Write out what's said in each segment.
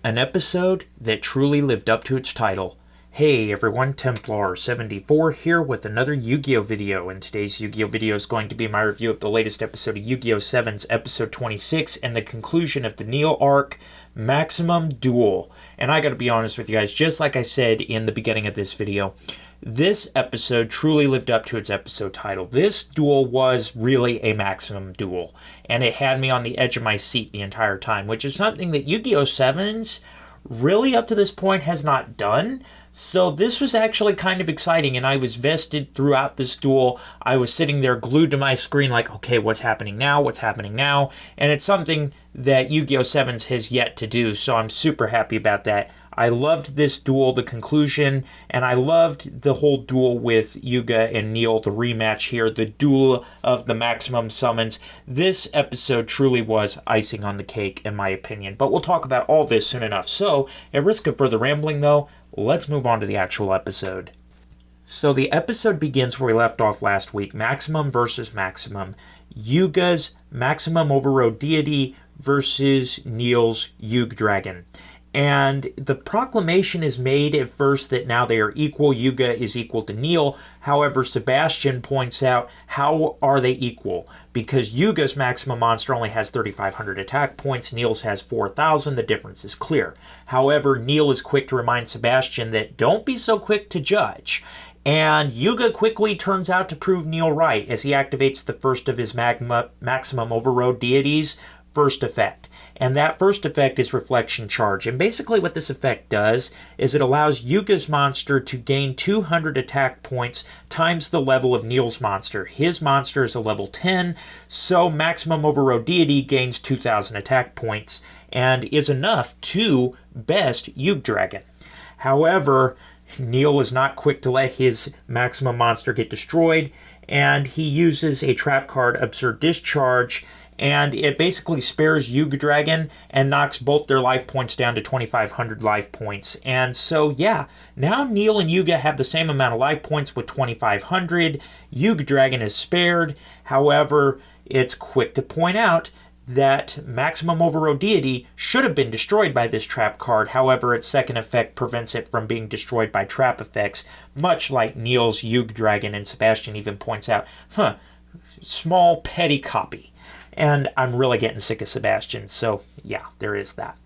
An episode that truly lived up to its title. Hey everyone, Templar74 here with another Yu-Gi-Oh video, and today's Yu-Gi-Oh video is going to be my review of the latest episode of Yu-Gi-Oh! 7's episode 26 and the conclusion of the Neil arc, Maximum Duel. And I gotta be honest with you guys, just like I said in the beginning of this video, this episode truly lived up to its episode title. This duel was really a maximum duel, and it had me on the edge of my seat the entire time, which is something that Yu-Gi-Oh! 7's really up to this point has not done. So this was actually kind of exciting, and I was vested throughout this duel. I was sitting there glued to my screen like, okay, what's happening now? What's happening now? And it's something that Yu-Gi-Oh! 7's has yet to do, so I'm super happy about that. I loved this duel, the conclusion, and I loved the whole duel with Yuga and Neil, the rematch here, the duel of the maximum summons. This episode truly was icing on the cake, in my opinion, but we'll talk about all this soon enough. So, at risk of further rambling though, let's move on to the actual episode. So the episode begins where we left off last week, Maximum versus Maximum. Yuga's Maximum Overrode Deity versus Neil's Yugdragon. And the proclamation is made at first that now they are equal. Yuga is equal to Neil. However, Sebastian points out, how are they equal? Because Yuga's maximum monster only has 3,500 attack points. Neil's has 4,000. The difference is clear. However, Neil is quick to remind Sebastian that don't be so quick to judge. And Yuga quickly turns out to prove Neil right as he activates the first of his Maximum Overrode Deities' first effect. And that first effect is Reflection Charge. And basically what this effect does is it allows Yuga's monster to gain 200 attack points times the level of Neil's monster. His monster is a level 10, so Maximum Overrode Deity gains 2,000 attack points and is enough to best Yugdragon. However, Neil is not quick to let his maximum monster get destroyed, and he uses a trap card, Absurd Discharge, and it basically spares Yugdragon and knocks both their life points down to 2,500 life points. And so, yeah, now Neil and Yuga have the same amount of life points with 2,500. Yugdragon is spared. However, it's quick to point out that Maximum Overrode Deity should have been destroyed by this trap card. However, its second effect prevents it from being destroyed by trap effects, much like Neil's Yugdragon, and Sebastian even points out, small petty copy. And I'm really getting sick of Sebastian, so yeah, there is that.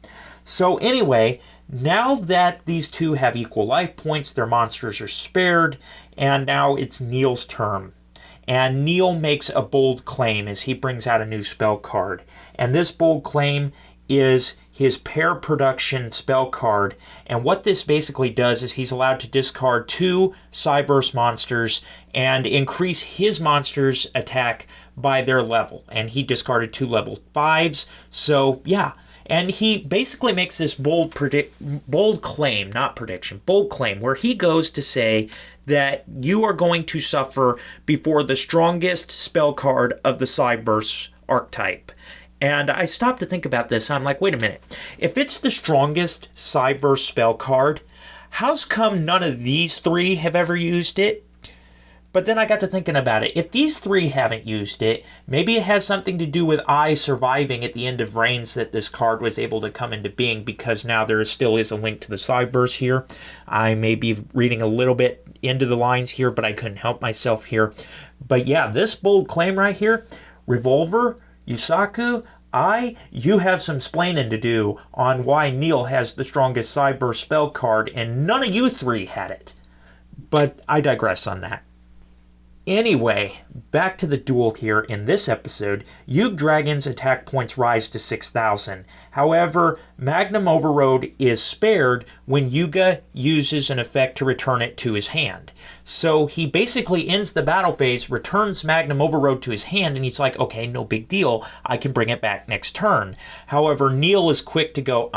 So anyway, now that these two have equal life points, their monsters are spared, and now it's Neil's turn. And Neil makes a bold claim as he brings out a new spell card. And this bold claim is his pair production spell card. And what this basically does is he's allowed to discard 2 Cyberse monsters and increase his monster's attack by their level. And he discarded 2 level 5s. So yeah. And he basically makes this bold claim, not prediction, bold claim, where he goes to say that you are going to suffer before the strongest spell card of the Cyberse archetype. And I stopped to think about this. I'm like, wait a minute. If it's the strongest Cyberse spell card, how's come none of these 3 have ever used it? But then I got to thinking about it. If these 3 haven't used it, maybe it has something to do with I surviving at the end of Reigns that this card was able to come into being, because now there still is a link to the Cyberse here. I may be reading a little bit into the lines here, but I couldn't help myself here. But yeah, this bold claim right here, Revolver, Yusaku, you have some splaining to do on why Neil has the strongest Cyberse spell card and none of you 3 had it. But I digress on that. Anyway, back to the duel here in this episode. Yugdragon's attack points rise to 6,000. However, Magnum Overrode is spared when Yuga uses an effect to return it to his hand. So he basically ends the battle phase, returns Magnum Overrode to his hand, and he's like, okay, no big deal, I can bring it back next turn. However, Neil is quick to go,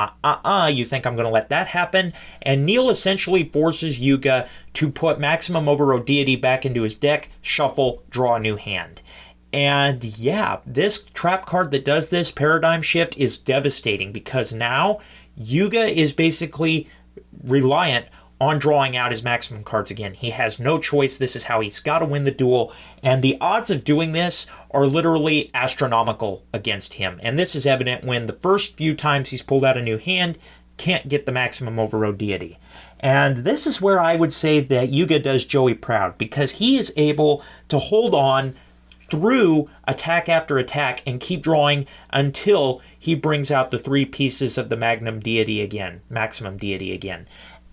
you think I'm going to let that happen? And Neil essentially forces Yuga to put Maximum Overrode Deity back into his deck, shuffle, draw a new hand. And yeah, this trap card that does this, Paradigm Shift, is devastating because now Yuga is basically reliant on drawing out his maximum cards again. He has no choice. This is how he's got to win the duel. And the odds of doing this are literally astronomical against him. And this is evident when the first few times he's pulled out a new hand, can't get the maximum overload deity. And this is where I would say that Yuga does Joey proud, because he is able to hold on through attack after attack and keep drawing until he brings out the 3 pieces of the maximum deity again.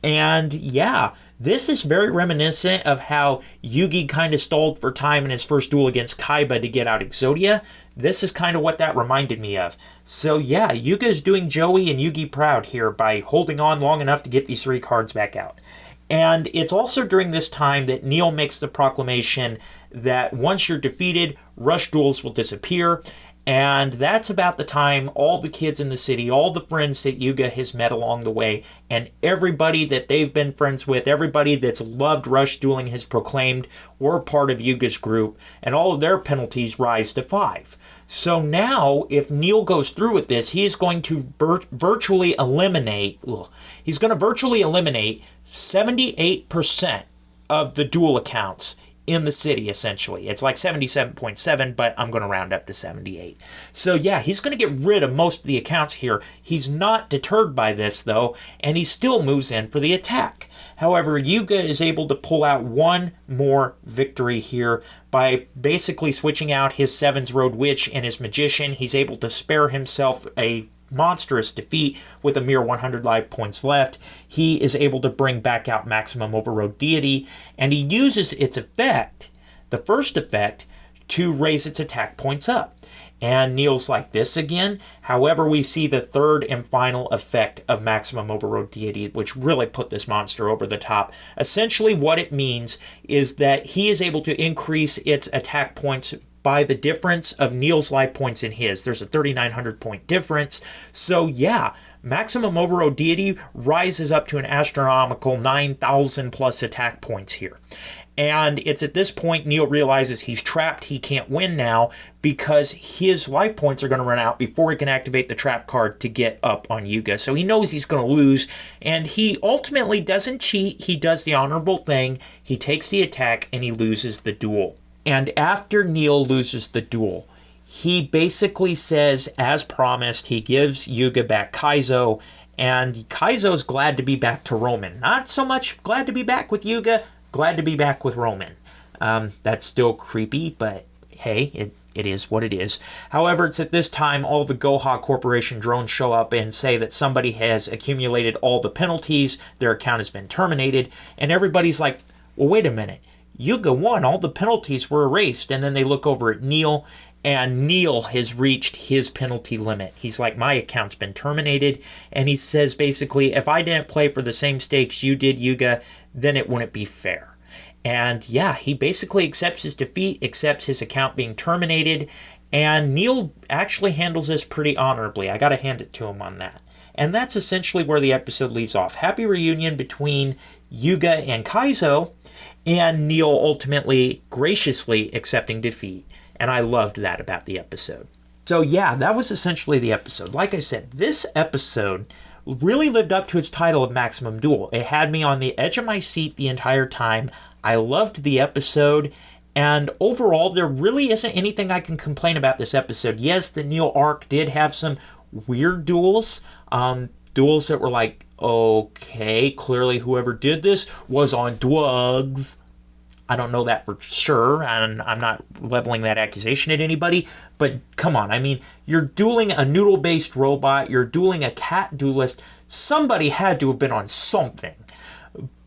And yeah, this is very reminiscent of how Yugi kind of stalled for time in his first duel against Kaiba to get out Exodia. This is kind of what that reminded me of. So yeah, Yuga is doing Joey and Yugi proud here by holding on long enough to get these 3 cards back out. And it's also during this time that Neil makes the proclamation that once you're defeated, rush duels will disappear. And that's about the time all the kids in the city, all the friends that Yuga has met along the way, and everybody that they've been friends with, everybody that's loved rush dueling has proclaimed we're part of Yuga's group, and all of their penalties rise to 5. So now, if Neil goes through with this, he is going to virtually eliminate 78% of the duel accounts in the city, essentially. It's like 77.7, but I'm going to round up to 78. So yeah, he's going to get rid of most of the accounts here. He's not deterred by this, though, and he still moves in for the attack. However, Yuga is able to pull out one more victory here by basically switching out his Seven's Road Witch and his Magician. He's able to spare himself a monstrous defeat with a mere 100 life points left. He is able to bring back out Maximum Overload Deity, and he uses its effect, the first effect, to raise its attack points up. And Neil's like this again. However, we see the third and final effect of Maximum Overload Deity, which really put this monster over the top. Essentially what it means is that he is able to increase its attack points by the difference of Neil's life points and his. There's a 3,900 point difference. So yeah, Maximum Overload Deity rises up to an astronomical 9,000 plus attack points here. And it's at this point Neil realizes he's trapped. He can't win now because his life points are going to run out before he can activate the trap card to get up on Yuga. So he knows he's going to lose, and he ultimately doesn't cheat. He does the honorable thing. He takes the attack and he loses the duel. And after Neil loses the duel, he basically says, as promised, he gives Yuga back Kaizo, and Kaizo's glad to be back to Roman. Not so much glad to be back with Yuga, glad to be back with Roman. That's still creepy, but hey, it is what it is. However, it's at this time all the Goha Corporation drones show up and say that somebody has accumulated all the penalties, their account has been terminated, and everybody's like, well, wait a minute. Yuga won, all the penalties were erased, and then they look over at Neil, and Neil has reached his penalty limit. He's like, my account's been terminated, and he says basically, if I didn't play for the same stakes you did, Yuga, then it wouldn't be fair. And yeah, he basically accepts his defeat, accepts his account being terminated, and Neil actually handles this pretty honorably. I gotta hand it to him on that. And that's essentially where the episode leaves off. Happy reunion between Yuga and Kaizo, and Neil ultimately graciously accepting defeat. And I loved that about the episode. So yeah, that was essentially the episode. Like I said, this episode really lived up to its title of Maximum Duel. It had me on the edge of my seat the entire time. I loved the episode, and overall, there really isn't anything I can complain about this episode. Yes, the Neil arc did have some weird duels. Duels that were like, okay, clearly whoever did this was on drugs. I don't know that for sure, and I'm not leveling that accusation at anybody, but come on, I mean, you're dueling a noodle-based robot, you're dueling a cat duelist, somebody had to have been on something.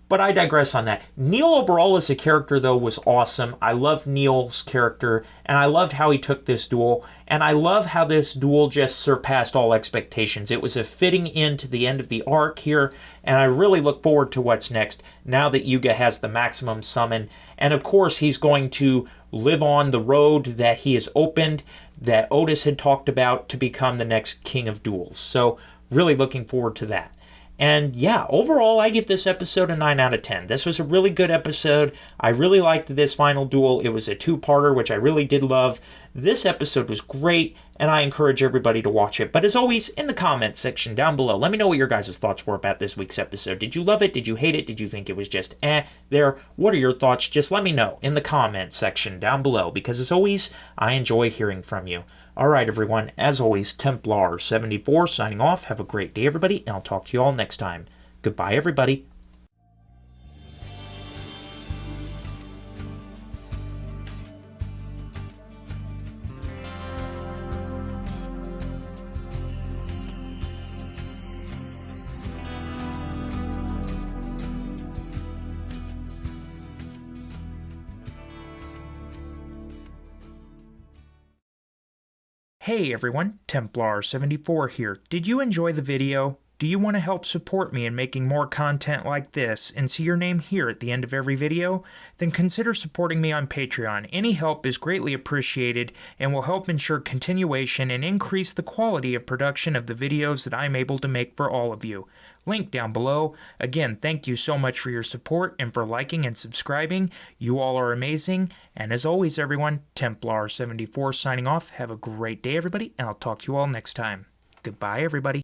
But I digress on that. Neil overall as a character, though, was awesome. I love Neil's character, and I loved how he took this duel, and I love how this duel just surpassed all expectations. It was a fitting end to the end of the arc here, and I really look forward to what's next now that Yuga has the maximum summon. And of course, he's going to live on the road that he has opened, that Otis had talked about, to become the next king of duels. So really looking forward to that. And yeah, overall, I give this episode a 9 out of 10. This was a really good episode. I really liked this final duel. It was a two-parter, which I really did love. This episode was great, and I encourage everybody to watch it. But as always, in the comments section down below, let me know what your guys' thoughts were about this week's episode. Did you love it? Did you hate it? Did you think it was just there? What are your thoughts? Just let me know in the comments section down below, because as always, I enjoy hearing from you. Alright everyone, as always, Templar74 signing off. Have a great day everybody, and I'll talk to you all next time. Goodbye everybody. Hey everyone, Templar74 here. Did you enjoy the video? Do you want to help support me in making more content like this and see your name here at the end of every video? Then consider supporting me on Patreon. Any help is greatly appreciated and will help ensure continuation and increase the quality of production of the videos that I'm able to make for all of you. Link down below. Again, thank you so much for your support and for liking and subscribing. You all are amazing. And as always, everyone, Templar74 signing off. Have a great day, everybody, and I'll talk to you all next time. Goodbye, everybody.